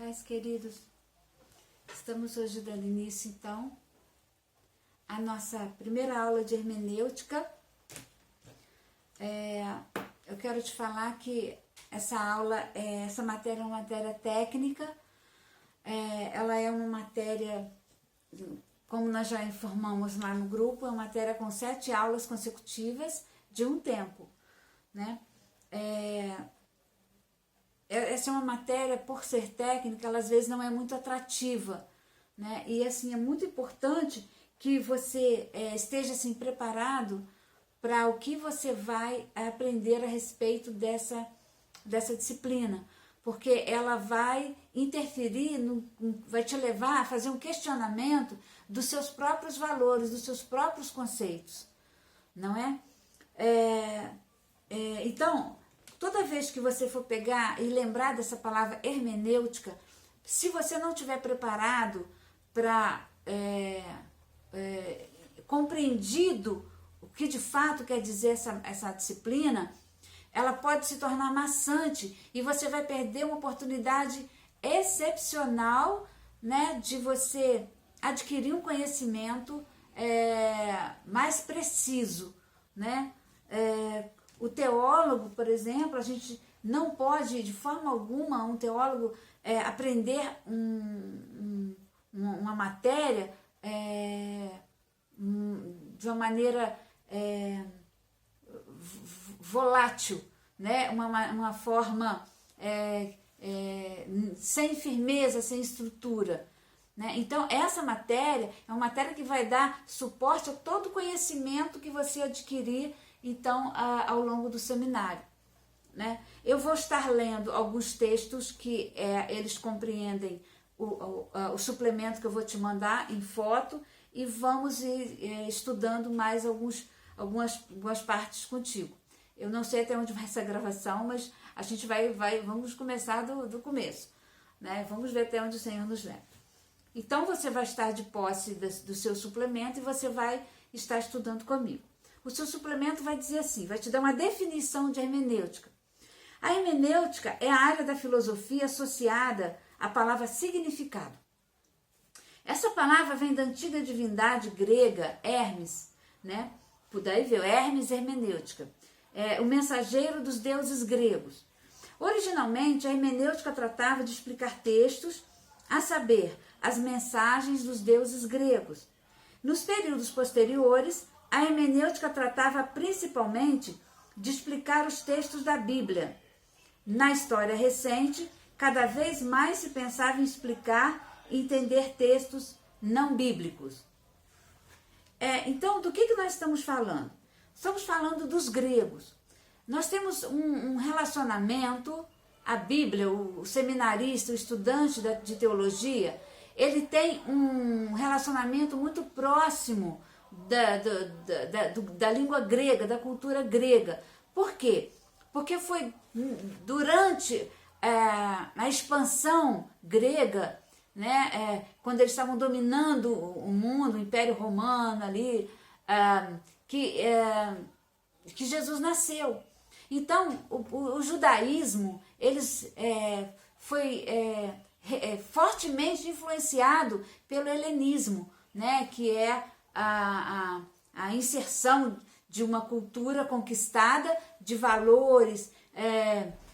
paz, queridos. Estamos hoje dando início, então, à nossa primeira aula de hermenêutica. Eu quero te falar que essa matéria é uma matéria técnica, ela é uma matéria, como nós já informamos lá no grupo, é uma matéria com 7 aulas consecutivas de um tempo, né? Essa é uma matéria, por ser técnica, ela às vezes não é muito atrativa, né? E assim, é muito importante que você esteja assim, preparado para o que você vai aprender a respeito dessa disciplina, porque ela vai interferir, vai te levar a fazer um questionamento dos seus próprios valores, dos seus próprios conceitos, não é? Então, toda vez que você for pegar e lembrar dessa palavra hermenêutica, se você não estiver preparado para compreendido o que de fato quer dizer essa disciplina, ela pode se tornar maçante e você vai perder uma oportunidade excepcional, né, de você adquirir um conhecimento mais preciso, né? O teólogo, por exemplo, a gente não pode, de forma alguma, um teólogo aprender uma matéria de uma maneira volátil, né? Uma forma sem firmeza, sem estrutura, né? Então, essa matéria é uma matéria que vai dar suporte a todo o conhecimento que você adquirir, então, ao longo do seminário, né? Eu vou estar lendo alguns textos que eles compreendem o suplemento que eu vou te mandar em foto e vamos ir estudando mais algumas partes contigo. Eu não sei até onde vai essa gravação, mas a gente vamos começar do começo, né? Vamos ver até onde o Senhor nos leva. Então, você vai estar de posse do seu suplemento e você vai estar estudando comigo. O seu suplemento vai dizer assim, vai te dar uma definição de hermenêutica. A hermenêutica é a área da filosofia associada à palavra significado. Essa palavra vem da antiga divindade grega Hermes, né? Daí veio Hermes hermenêutica, o mensageiro dos deuses gregos. Originalmente, a hermenêutica tratava de explicar textos, a saber, as mensagens dos deuses gregos. Nos períodos posteriores, a hermenêutica tratava principalmente de explicar os textos da Bíblia. Na história recente, cada vez mais se pensava em explicar e entender textos não bíblicos. Então, do que nós estamos falando? Estamos falando dos gregos. Nós temos um relacionamento, a Bíblia, o seminarista, o estudante de teologia, ele tem um relacionamento muito próximo da língua grega, da cultura grega. Por quê? Porque foi durante a expansão grega, né, quando eles estavam dominando o mundo, o Império Romano ali, que Jesus nasceu. Então, o judaísmo foi fortemente influenciado pelo helenismo, né, que é a inserção de uma cultura conquistada, de valores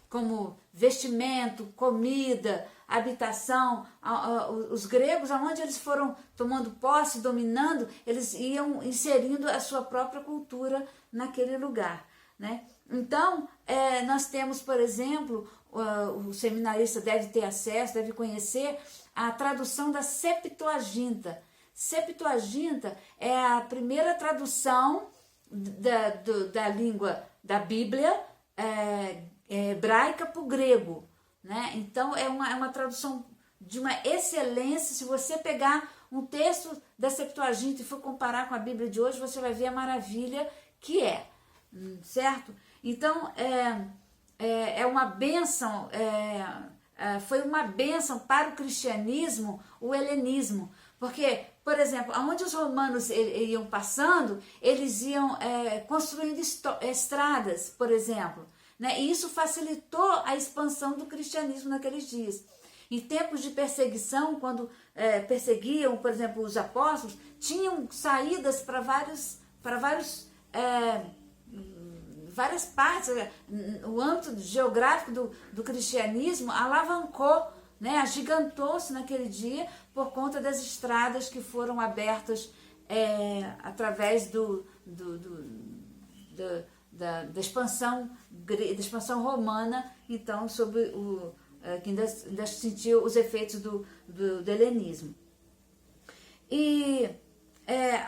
como vestimento, comida, habitação. Os gregos, aonde eles foram tomando posse, dominando, eles iam inserindo a sua própria cultura naquele lugar, né? Então, nós temos, por exemplo, o seminarista deve ter acesso, deve conhecer a tradução da Septuaginta. Septuaginta é a primeira tradução da língua da Bíblia hebraica para o grego, né? Então, é uma tradução de uma excelência. Se você pegar um texto da Septuaginta e for comparar com a Bíblia de hoje, você vai ver a maravilha que é, certo? Então, é uma bênção, foi uma bênção para o cristianismo, o helenismo, porque, por exemplo, aonde os romanos iam passando, eles iam construindo estradas, por exemplo, né? E isso facilitou a expansão do cristianismo naqueles dias. Em tempos de perseguição, quando perseguiam, por exemplo, os apóstolos, tinham saídas para várias partes. O âmbito geográfico do cristianismo alavancou, né, agigantou-se naquele dia por conta das estradas que foram abertas através da expansão romana, então, sobre que ainda sentiu os efeitos do helenismo. E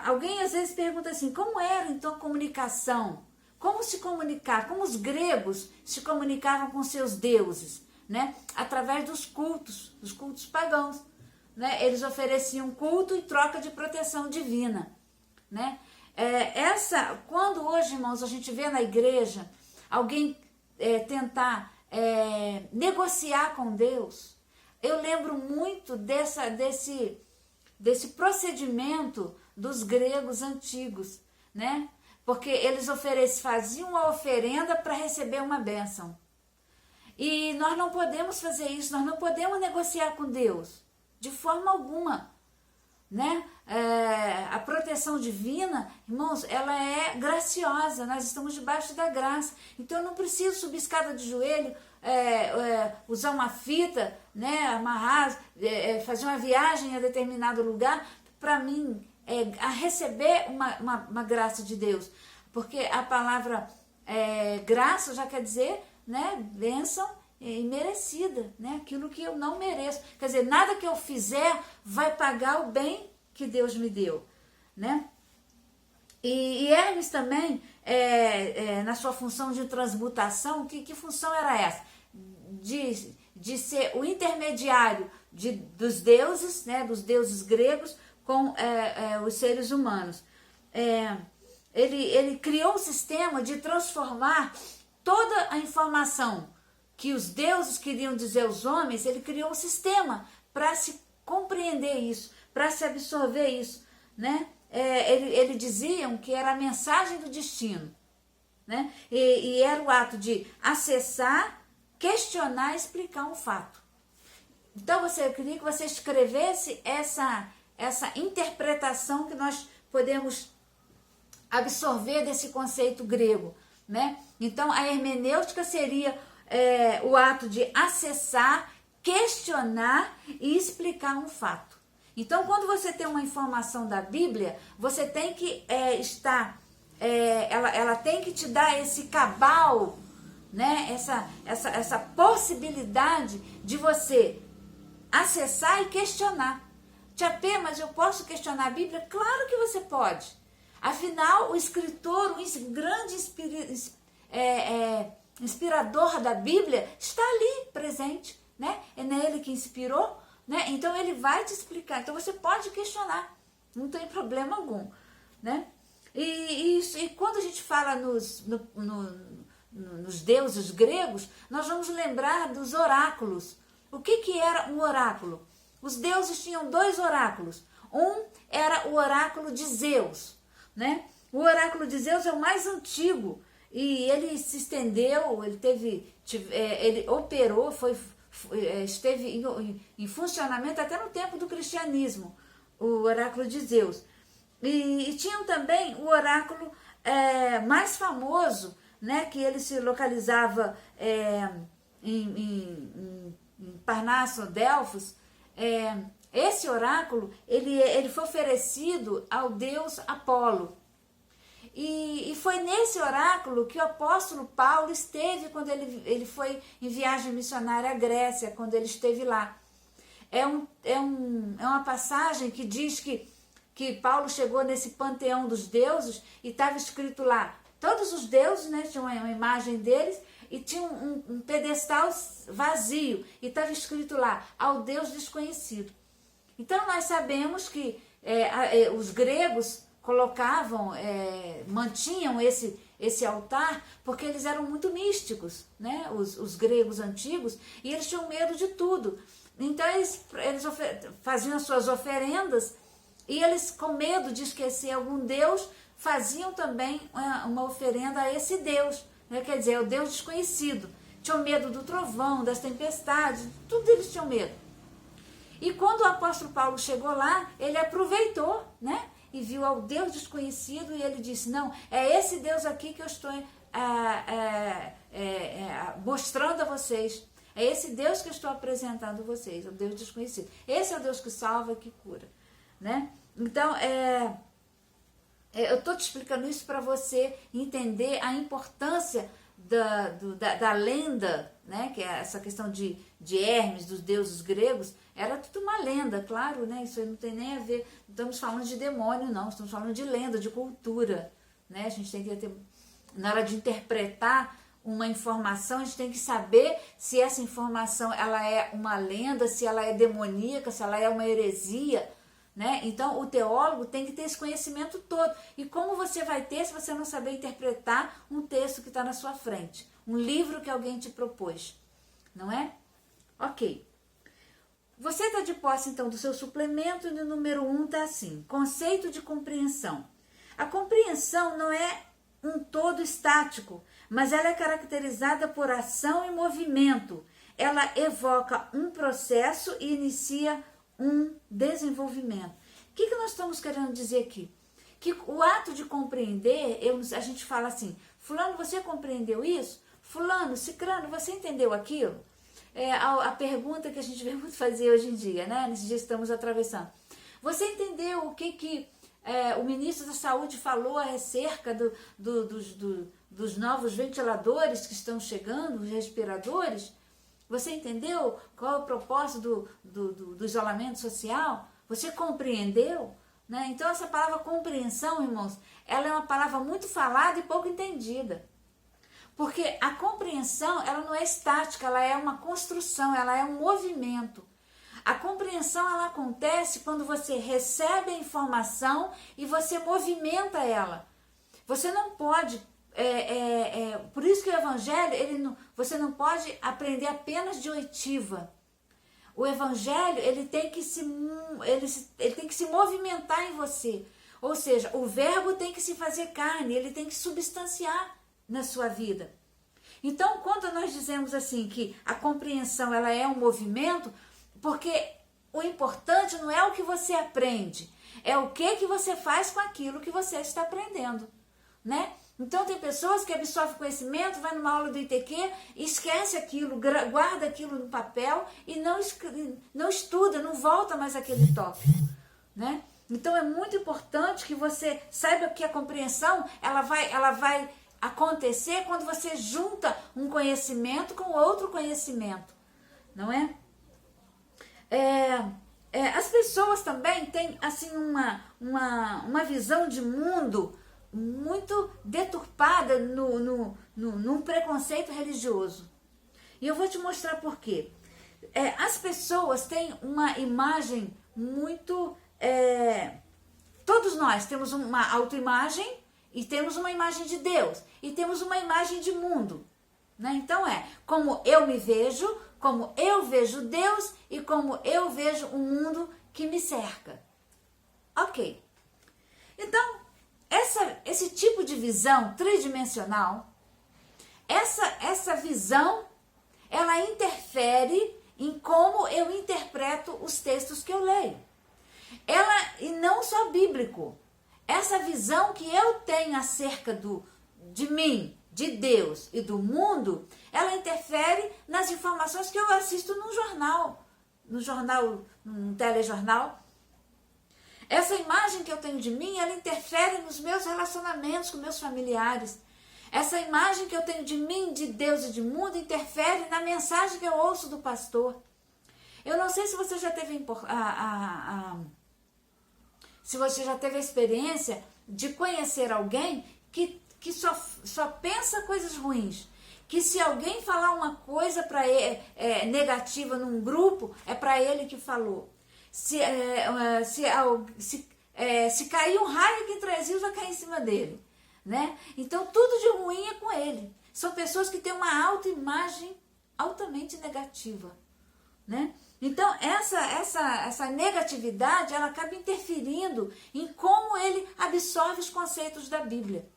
alguém às vezes pergunta assim, como era então a comunicação? Como se comunicar? Como os gregos se comunicavam com seus deuses? Né? Através dos cultos pagãos. Né? Eles ofereciam culto em troca de proteção divina. Né? Quando hoje, irmãos, a gente vê na igreja alguém tentar negociar com Deus, eu lembro muito desse procedimento dos gregos antigos, né? Porque eles faziam uma oferenda para receber uma bênção. E nós não podemos fazer isso, nós não podemos negociar com Deus, de forma alguma. Né? A proteção divina, irmãos, ela é graciosa, nós estamos debaixo da graça. Então eu não preciso subir escada de joelho, usar uma fita, né, amarrar, fazer uma viagem a determinado lugar para mim a receber uma graça de Deus. Porque a palavra graça já quer dizer, né, bênção imerecida, né, aquilo que eu não mereço. Quer dizer, nada que eu fizer vai pagar o bem que Deus me deu, né? E Hermes também, na sua função de transmutação, que função era essa? De ser o intermediário dos deuses, né, dos deuses gregos com os seres humanos. Ele criou um sistema de transformar toda a informação que os deuses queriam dizer aos homens. Ele criou um sistema para se compreender isso, para se absorver isso, né? Ele diziam que era a mensagem do destino, né? E era o ato de acessar, questionar e explicar um fato. Então eu queria que você escrevesse essa interpretação que nós podemos absorver desse conceito grego, né? Então a hermenêutica seria o ato de acessar, questionar e explicar um fato. Então, quando você tem uma informação da Bíblia, você tem que ela tem que te dar esse cabal, né? Essa possibilidade de você acessar e questionar. Tia P, mas eu posso questionar a Bíblia? Claro que você pode. Afinal, o escritor, o grande inspirador da Bíblia está ali presente, né? É nele que inspirou, né? Então ele vai te explicar. Então você pode questionar, não tem problema algum, né? E quando a gente fala nos deuses gregos, nós vamos lembrar dos oráculos. O que era um oráculo? Os deuses tinham 2 oráculos. Um era o oráculo de Zeus, né? O oráculo de Zeus é o mais antigo e ele se estendeu, ele operou, esteve em funcionamento até no tempo do cristianismo, o oráculo de Zeus. E tinham também o oráculo mais famoso, né, que ele se localizava em Parnaso, Delfos. Esse oráculo ele foi oferecido ao deus Apolo. E foi nesse oráculo que o apóstolo Paulo esteve quando ele foi em viagem missionária à Grécia, quando ele esteve lá. É uma passagem que diz que Paulo chegou nesse panteão dos deuses e estava escrito lá, todos os deuses, né, tinham uma imagem deles, e tinha um pedestal vazio, e estava escrito lá, ao Deus desconhecido. Então nós sabemos que os gregos colocavam, mantinham esse altar, porque eles eram muito místicos, né? Os gregos antigos, e eles tinham medo de tudo. Então eles faziam as suas oferendas, e eles, com medo de esquecer algum deus, faziam também uma oferenda a esse deus, né? Quer dizer, o deus desconhecido. Tinham medo do trovão, das tempestades, tudo eles tinham medo. E quando o apóstolo Paulo chegou lá, ele aproveitou, né? E viu ao Deus desconhecido e ele disse, não, é esse Deus aqui que eu estou mostrando a vocês. É esse Deus que eu estou apresentando a vocês, o Deus desconhecido. Esse é o Deus que salva e que cura, né? Então, eu estou te explicando isso para você entender a importância da lenda, né? Que é essa questão de Hermes, dos deuses gregos, era tudo uma lenda, claro, né? Isso aí não tem nem a ver, não estamos falando de demônio, não, estamos falando de lenda, de cultura, né? A gente tem que ter, na hora de interpretar uma informação, a gente tem que saber se essa informação ela é uma lenda, se ela é demoníaca, se ela é uma heresia, né? Então, o teólogo tem que ter esse conhecimento todo. E como você vai ter se você não saber interpretar um texto que está na sua frente? Um livro que alguém te propôs, não é? Ok. Você está de posse, então, do seu suplemento e no número 1 está assim, conceito de compreensão. A compreensão não é um todo estático, mas ela é caracterizada por ação e movimento. Ela evoca um processo e inicia um desenvolvimento. O que nós estamos querendo dizer aqui? Que o ato de compreender, a gente fala assim, fulano, você compreendeu isso? Fulano, cicrano, você entendeu aquilo? A pergunta que a gente vê muito fazer hoje em dia, né? Nesses dias que estamos atravessando. Você entendeu o que o ministro da Saúde falou acerca dos novos ventiladores que estão chegando, os respiradores? Você entendeu qual é o propósito do isolamento social? Você compreendeu? Né? Então, essa palavra compreensão, irmãos, ela é uma palavra muito falada e pouco entendida. Porque a compreensão, ela não é estática, ela é uma construção, ela é um movimento. A compreensão, ela acontece quando você recebe a informação e você movimenta ela. Você não pode... por isso que o evangelho, você não pode aprender apenas de oitiva. O evangelho, ele tem que se movimentar em você. Ou seja, o verbo tem que se fazer carne, ele tem que substanciar na sua vida. Então, quando nós dizemos assim que a compreensão ela é um movimento, porque o importante não é o que você aprende, é o que você faz com aquilo que você está aprendendo, né? Então, tem pessoas que absorvem conhecimento, vai numa aula do ITQ, esquece aquilo, guarda aquilo no papel e não estuda, não volta mais àquele tópico, né? Então, é muito importante que você saiba que a compreensão, ela vai acontecer quando você junta um conhecimento com outro conhecimento, não é? As pessoas também têm assim uma visão de mundo muito deturpada num preconceito religioso. E eu vou te mostrar por quê. As pessoas têm uma imagem muito... todos nós temos uma autoimagem e temos uma imagem de Deus e temos uma imagem de mundo, né? Então como eu me vejo, como eu vejo Deus e como eu vejo o mundo que me cerca. Ok. Então, esse tipo de visão tridimensional, essa visão, ela interfere em como eu interpreto os textos que eu leio. E não só bíblico. Essa visão que eu tenho acerca de mim, de Deus e do mundo, ela interfere nas informações que eu assisto num telejornal. Essa imagem que eu tenho de mim, ela interfere nos meus relacionamentos com meus familiares. Essa imagem que eu tenho de mim, de Deus e de mundo, interfere na mensagem que eu ouço do pastor. Eu não sei se você já teve a experiência de conhecer alguém que só pensa coisas ruins. Que se alguém falar uma coisa negativa num grupo, é para ele que falou. Se cair um raio aqui em Três Rios, vai cair em cima dele, né? Então, tudo de ruim é com ele. São pessoas que têm uma autoimagem altamente negativa, né? Então, essa negatividade, ela acaba interferindo em como ele absorve os conceitos da Bíblia.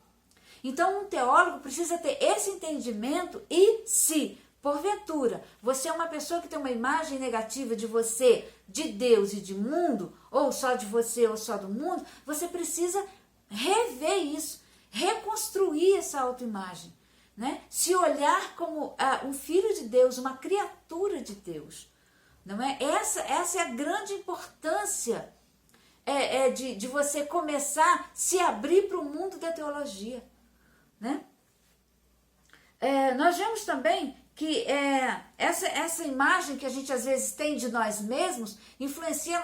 Então, um teólogo precisa ter esse entendimento e se porventura, você é uma pessoa que tem uma imagem negativa de você, de Deus e de mundo, ou só de você ou só do mundo, você precisa rever isso, reconstruir essa autoimagem, né? Se olhar como um filho de Deus, uma criatura de Deus, não é? Essa é a grande importância de você começar a se abrir para o mundo da teologia, né? Nós vemos também que essa imagem que a gente às vezes tem de nós mesmos influencia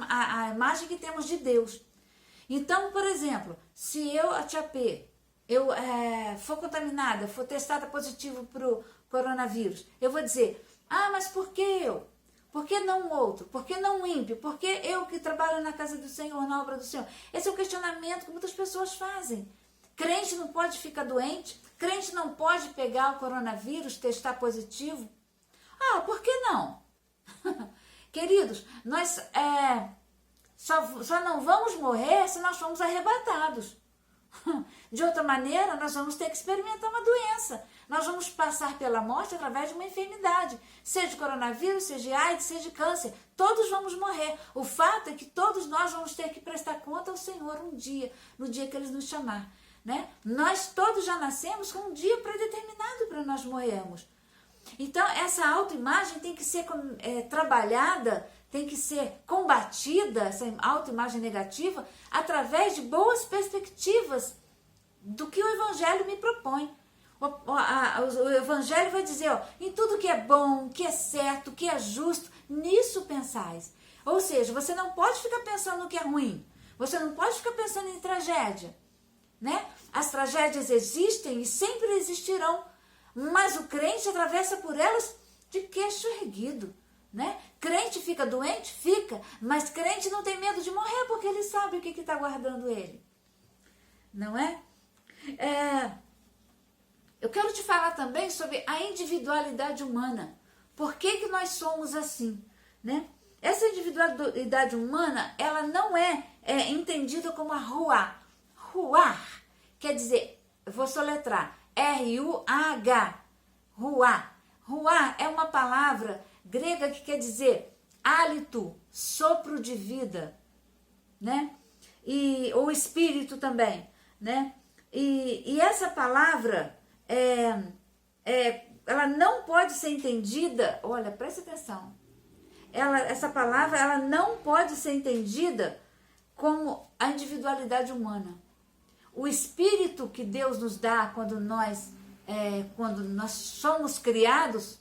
a imagem que temos de Deus. Então, por exemplo, se eu, a tia P, for contaminada, for testada positivo para o coronavírus, eu vou dizer, mas por que eu? Por que não o outro? Por que não o ímpio? Por que eu que trabalho na casa do Senhor, na obra do Senhor? Esse é o questionamento que muitas pessoas fazem. Crente não pode ficar doente? Crente não pode pegar o coronavírus, testar positivo? Por que não? Queridos, nós só não vamos morrer se nós formos arrebatados. De outra maneira, nós vamos ter que experimentar uma doença. Nós vamos passar pela morte através de uma enfermidade. Seja coronavírus, seja AIDS, seja câncer. Todos vamos morrer. O fato é que todos nós vamos ter que prestar conta ao Senhor um dia, no dia que Ele nos chamar, né? Nós todos já nascemos com um dia predeterminado para nós morrermos. Então, essa autoimagem tem que ser trabalhada, tem que ser combatida, essa autoimagem negativa, através de boas perspectivas do que o Evangelho me propõe. O Evangelho vai dizer, em tudo que é bom, que é certo, que é justo, nisso pensais. Ou seja, você não pode ficar pensando no que é ruim, você não pode ficar pensando em tragédia, né? As tragédias existem e sempre existirão, mas o crente atravessa por elas de queixo erguido, né? Crente fica doente? Fica, mas crente não tem medo de morrer porque ele sabe o que está guardando ele, não é? Eu quero te falar também sobre a individualidade humana. Por que nós somos assim, né? Essa individualidade humana, ela não é entendida como a ruá. Ruar quer dizer, eu vou soletrar, R-U-A-H, ruá. Ruá é uma palavra grega que quer dizer hálito, sopro de vida, né? Ou espírito também, né? E essa palavra, ela não pode ser entendida, olha, presta atenção, essa palavra ela não pode ser entendida como a individualidade humana. O espírito que Deus nos dá quando nós somos criados,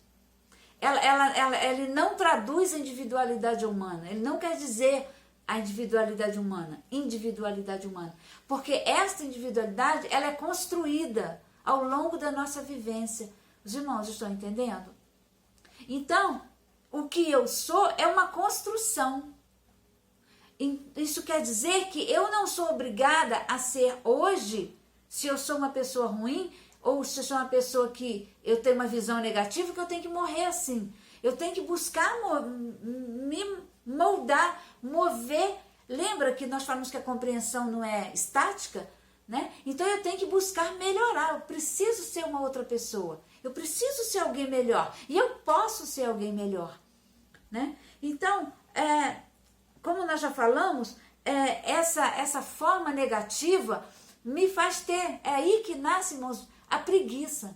ele não traduz a individualidade humana, ele não quer dizer a individualidade humana, porque esta individualidade ela é construída ao longo da nossa vivência. Os irmãos estão entendendo? Então, o que eu sou é uma construção. Isso quer dizer que eu não sou obrigada a ser hoje, se eu sou uma pessoa ruim, ou se eu sou uma pessoa que eu tenho uma visão negativa, que eu tenho que morrer assim. Eu tenho que buscar me moldar, mover. Lembra que nós falamos que a compreensão não é estática, né? Então eu tenho que buscar melhorar. Eu preciso ser uma outra pessoa. Eu preciso ser alguém melhor. E eu posso ser alguém melhor, né? Então, como nós já falamos, essa forma negativa me faz ter, é aí que nasce, irmãos, a preguiça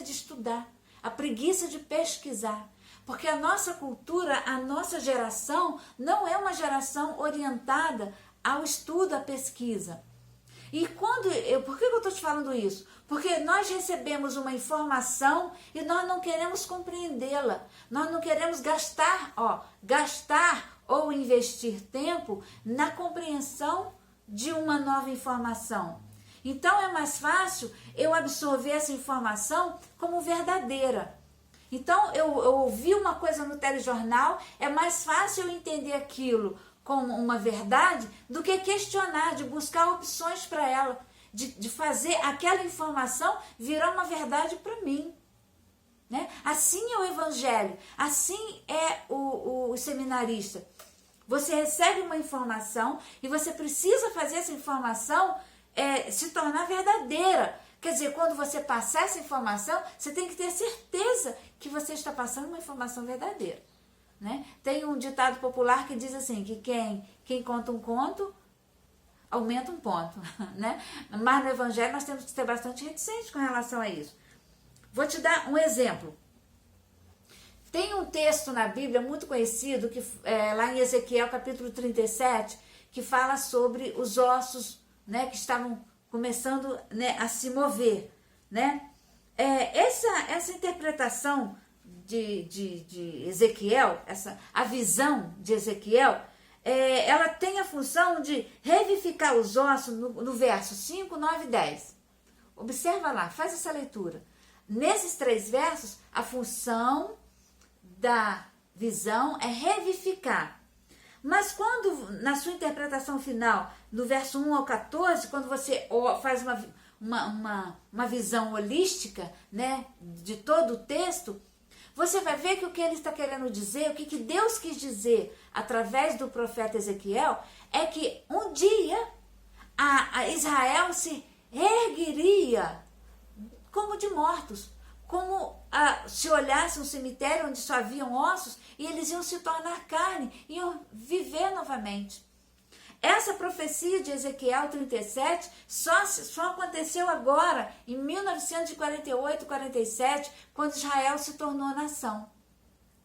de estudar, a preguiça de pesquisar, porque a nossa cultura, a nossa geração não é uma geração orientada ao estudo, à pesquisa. E por que eu estou te falando isso? Porque nós recebemos uma informação e nós não queremos compreendê-la, nós não queremos gastar ou investir tempo na compreensão de uma nova informação. Então é mais fácil eu absorver essa informação como verdadeira. Então eu ouvi uma coisa no telejornal, é mais fácil eu entender aquilo como uma verdade do que questionar, de buscar opções para ela, de fazer aquela informação virar uma verdade para mim, né? Assim é o evangelho, assim é o seminarista. Você recebe uma informação e você precisa fazer essa informação se tornar verdadeira, Quer dizer, quando você passar essa informação, você tem que ter certeza que você está passando uma informação verdadeira, né? Tem um ditado popular que diz assim, que quem conta um conto, aumenta um ponto, né? Mas no Evangelho nós temos que ser bastante reticentes com relação a isso. Vou te dar um exemplo. Tem um texto na Bíblia muito conhecido, que lá em Ezequiel capítulo 37, que fala sobre os ossos, né, que estavam começando, né, a se mover, né? Essa interpretação de Ezequiel, a visão de Ezequiel, ela tem a função de revivificar os ossos no verso 5, 9 e 10. Observa lá, faz essa leitura. Nesses 3 versos, a função da visão é revivificar. Mas quando, na sua interpretação final, no verso 1 ao 14, quando você faz uma visão holística, né, de todo o texto, você vai ver que o que ele está querendo dizer, o que Deus quis dizer através do profeta Ezequiel, é que um dia a Israel se ergueria como de mortos, como se olhasse um cemitério onde só haviam ossos e eles iam se tornar carne, iam viver novamente. Essa profecia de Ezequiel 37 só aconteceu agora, em 1948, 47, quando Israel se tornou nação,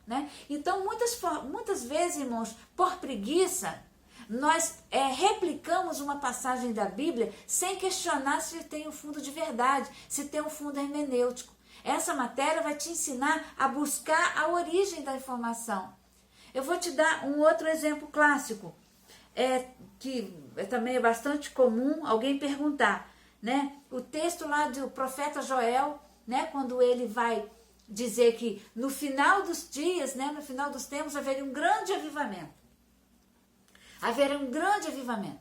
né? Então, muitas vezes, irmãos, por preguiça, nós replicamos uma passagem da Bíblia sem questionar se tem um fundo de verdade, se tem um fundo hermenêutico. Essa matéria vai te ensinar a buscar a origem da informação. Eu vou te dar um outro exemplo clássico, que também é bastante comum alguém perguntar, né? O texto lá do profeta Joel, né? Quando ele vai dizer que no final dos dias, né? No final dos tempos, haveria um grande avivamento. Haveria um grande avivamento.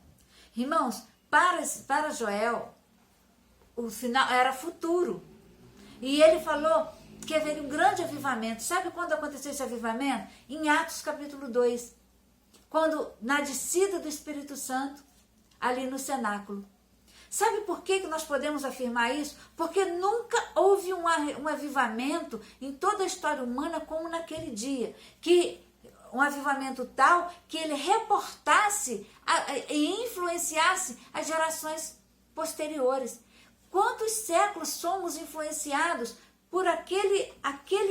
Irmãos, para Joel, o final era futuro. E ele falou que haveria um grande avivamento. Sabe quando aconteceu esse avivamento? Em Atos capítulo 2. Quando, na descida do Espírito Santo, ali no cenáculo. Sabe por que nós podemos afirmar isso? Porque nunca houve um avivamento em toda a história humana como naquele dia. Um avivamento tal que ele reportasse e influenciasse as gerações posteriores. Quantos séculos somos influenciados por aquele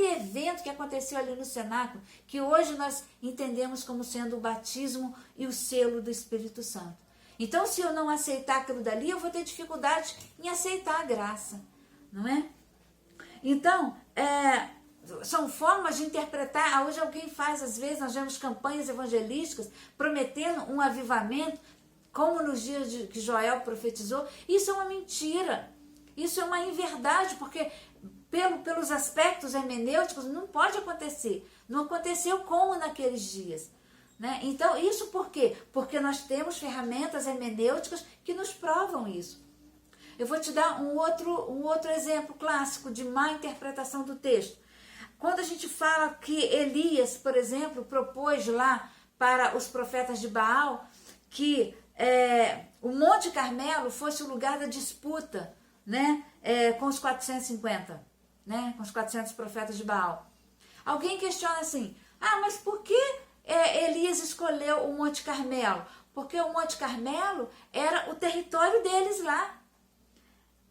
evento que aconteceu ali no cenáculo, que hoje nós entendemos como sendo o batismo e o selo do Espírito Santo. Então, se eu não aceitar aquilo dali, eu vou ter dificuldade em aceitar a graça, não é? Então, são formas de interpretar. Hoje alguém faz, às vezes, nós vemos campanhas evangelísticas prometendo um avivamento, como nos dias que Joel profetizou. Isso é uma mentira, isso é uma inverdade, porque pelos aspectos hermenêuticos não pode acontecer. Não aconteceu como naqueles dias, né? Então, isso por quê? Porque nós temos ferramentas hermenêuticas que nos provam isso. Eu vou te dar um outro exemplo clássico de má interpretação do texto. Quando a gente fala que Elias, por exemplo, propôs lá para os profetas de Baal que o Monte Carmelo fosse o lugar da disputa, né, com os 450, né, com os 400 profetas de Baal. Alguém questiona assim, mas por que Elias escolheu o Monte Carmelo? Porque o Monte Carmelo era o território deles lá.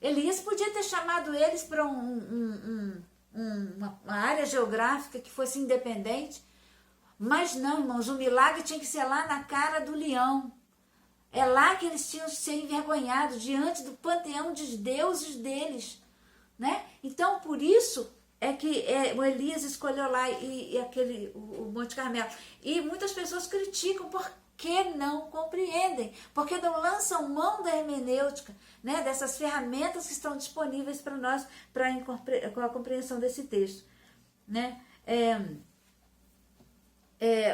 Elias podia ter chamado eles para uma área geográfica que fosse independente, mas não, irmãos, o milagre tinha que ser lá na cara do leão. É lá que eles tinham que ser envergonhados, diante do panteão dos deuses deles, né? Então, por isso é que o Elias escolheu lá o Monte Carmelo. E muitas pessoas criticam porque não compreendem, porque não lançam mão da hermenêutica, né? Dessas ferramentas que estão disponíveis para nós, com a compreensão desse texto, né?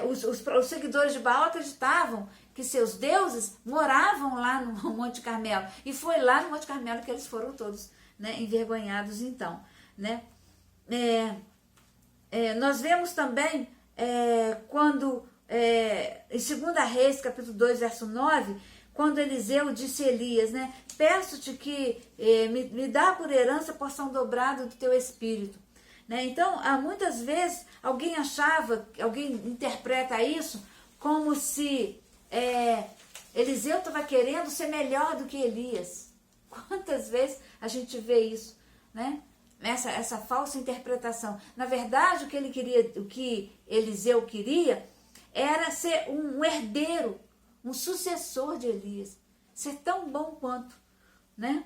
Os seguidores de Baal acreditavam que seus deuses moravam lá no Monte Carmelo. E foi lá no Monte Carmelo que eles foram todos, né, envergonhados então, né? Nós vemos também quando em 2 Reis, capítulo 2, verso 9, Quando Eliseu disse a Elias, né? Peço-te que me dá por herança a porção dobrada do teu espírito. Né? Então, muitas vezes, alguém interpreta isso como se Eliseu estava querendo ser melhor do que Elias. Quantas vezes a gente vê isso, né? Essa falsa interpretação. Na verdade, o que Eliseu queria era ser um herdeiro, um sucessor de Elias, ser tão bom quanto, né?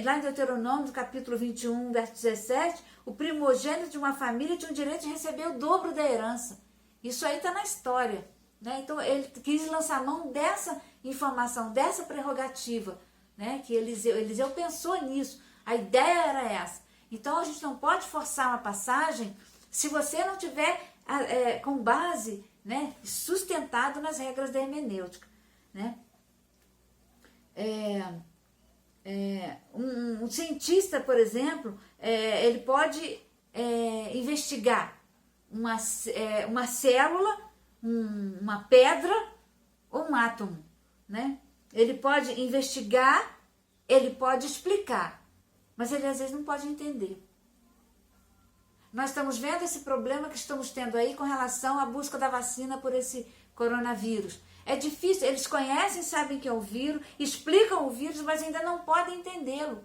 Lá em Deuteronômio, capítulo 21, verso 17, o primogênito de uma família tinha o direito de receber o dobro da herança. Isso aí está na história, né? Então ele quis lançar mão dessa informação, dessa prerrogativa, né? Que Eliseu pensou nisso, a ideia era essa. Então a gente não pode forçar uma passagem se você não tiver com base, né, sustentado nas regras da hermenêutica, né? Um cientista, por exemplo, ele pode investigar uma célula, uma pedra ou um átomo, né? Ele pode investigar, ele pode explicar, mas ele às vezes não pode entender. Nós estamos vendo esse problema que estamos tendo aí com relação à busca da vacina por esse coronavírus. É difícil, eles conhecem, sabem que é o vírus, explicam o vírus, mas ainda não podem entendê-lo.